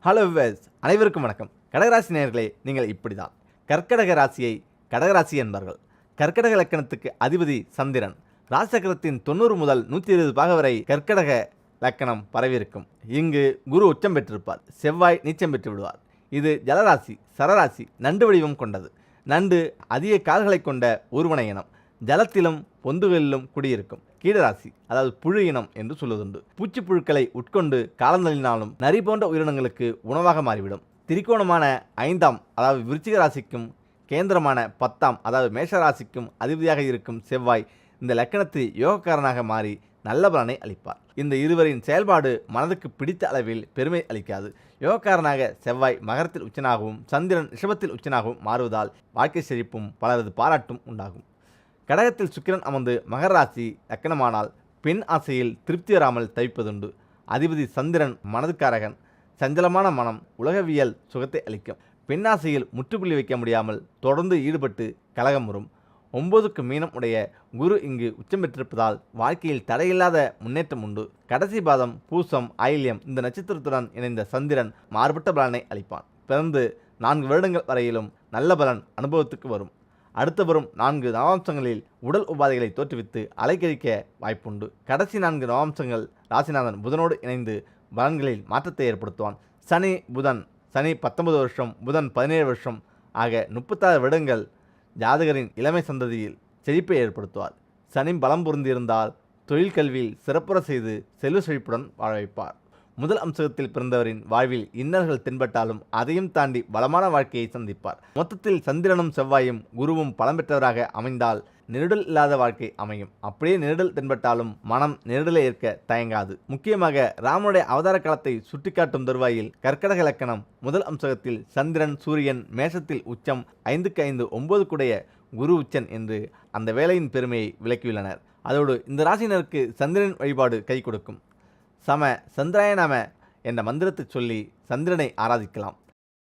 Hello viewers, அனைவருக்கும் வணக்கம். கடகராசி நேயர்களே, நீங்கள் இப்படிதான் கர்க்கடக ராசியை கடகராசி என்பார்கள். கர்க்கடக லக்கணத்துக்கு அதிபதி சந்திரன். ராசிசக்கரத்தின் 90 முதல் 120 பாக வரை கர்க்கடக லக்கணம் பரவியிருக்கும். இங்கு குரு உச்சம் பெற்றிருப்பார். செவ்வாய் நீச்சம் பெற்று விடுவார். இது ஜலராசி, சரராசி, நண்டு வடிவம் கொண்டது. நண்டு அதிக கால்களை கொண்ட ஊர்வன இனம். ஜலத்திலும் பொந்துகளிலும் குடியிருக்கும். கீடராசி, அதாவது புழு இனம் என்று சொல்வதுண்டு. பூச்சிப்புழுக்களை உட்கொண்டு காலந்தள்ளினாலும் நரி போன்ற உயிரினங்களுக்கு உணவாக மாறிவிடும். திரிகோணமான 5ஆம், அதாவது விருச்சிக ராசிக்கும் கேந்திரமான 10ஆம், அதாவது மேஷராசிக்கும் அதிபதியாக இருக்கும் செவ்வாய் இந்த லக்கணத்தில் யோகக்காரனாக மாறி நல்ல பலனை அளிப்பார். இந்த இருவரின் செயல்பாடு மனதுக்கு பிடித்த அளவில் பெருமை அளிக்காது. யோகக்காரனாக செவ்வாய் மகரத்தில் உச்சனாகவும் சந்திரன் ரிஷபத்தில் உச்சனாகவும் மாறுவதால் வாழ்க்கை செழிப்பும் பலரது பாராட்டும் உண்டாகும். கடகத்தில் சுக்கிரன் அமர்ந்து மகர ராசி லக்கணமானால் பெண் ஆசையில் திருப்தி வராமல் தவிப்பதுண்டு. அதிபதி சந்திரன் மனதுக்காரகன். சஞ்சலமான மனம் உலகவியல் சுகத்தை அளிக்கும். பெண் ஆசையில் முற்றுப்புள்ளி வைக்க முடியாமல் தொடர்ந்து ஈடுபட்டு கலகம் வரும். 9க்கு மீனம் உடைய குரு இங்கு உச்சம் பெற்றிருப்பதால் வாழ்க்கையில் தடையில்லாத முன்னேற்றம் உண்டு. கடைசி பாதம் பூசம் ஆயில்யம் இந்த நட்சத்திரத்துடன் இணைந்த சந்திரன் மாறுபட்ட பலனை அளிப்பான். பிறந்து 4 வருடங்கள் வரையிலும் நல்ல பலன் அனுபவத்துக்கு வரும். அடுத்து வரும் 4 நவாம்சங்களில் உடல் உபாதைகளை தோற்றுவித்து அலைக்கழிக்க வாய்ப்புண்டு. கடைசி 4 நவாம்சங்கள் ராசிநாதன் புதனோடு இணைந்து பலன்களில் மாற்றத்தை ஏற்படுத்துவான். சனி 19 வருஷம், புதன் 17 வருஷம் ஆக 36 வருடங்கள் ஜாதகரின் இளமை சந்ததியில் செழிப்பை ஏற்படுத்துவார். சனி பலம் பொருந்திருந்தால் தொழில் கல்வியில் சிறப்புற செய்து செல்வ செழிப்புடன் வாழ வைப்பார். முதல் அம்சத்தில் பிறந்தவரின் வாழ்வில் இன்னல்கள் தென்பட்டாலும் அதையும் தாண்டி பலமான வாழ்க்கையை சந்திப்பார். மொத்தத்தில் சந்திரனும் செவ்வாயும் குருவும் பலம் பெற்றவராக அமைந்தால் நெருடல் இல்லாத வாழ்க்கை அமையும். அப்படியே நெருடல் தென்பட்டாலும் மனம் நெருடலை ஏற்க தயங்காது. முக்கியமாக ராமனுடைய அவதார காலத்தை சுட்டிக்காட்டும் தருவாயில் கர்க்கடக லக்கணம் முதல் அம்சகத்தில் சந்திரன் சூரியன் மேஷத்தில் உச்சம் 5க்கு 5 9 குரு உச்சன் என்று அந்த வேலையின் பெருமையை விளக்கியுள்ளனர். அதோடு இந்த ராசினருக்கு சந்திரன் வழிபாடு கை கொடுக்கும். சந்திராய நம என்ற மந்திரத்தை சொல்லி சந்திரனை ஆராதிக்கலாம்.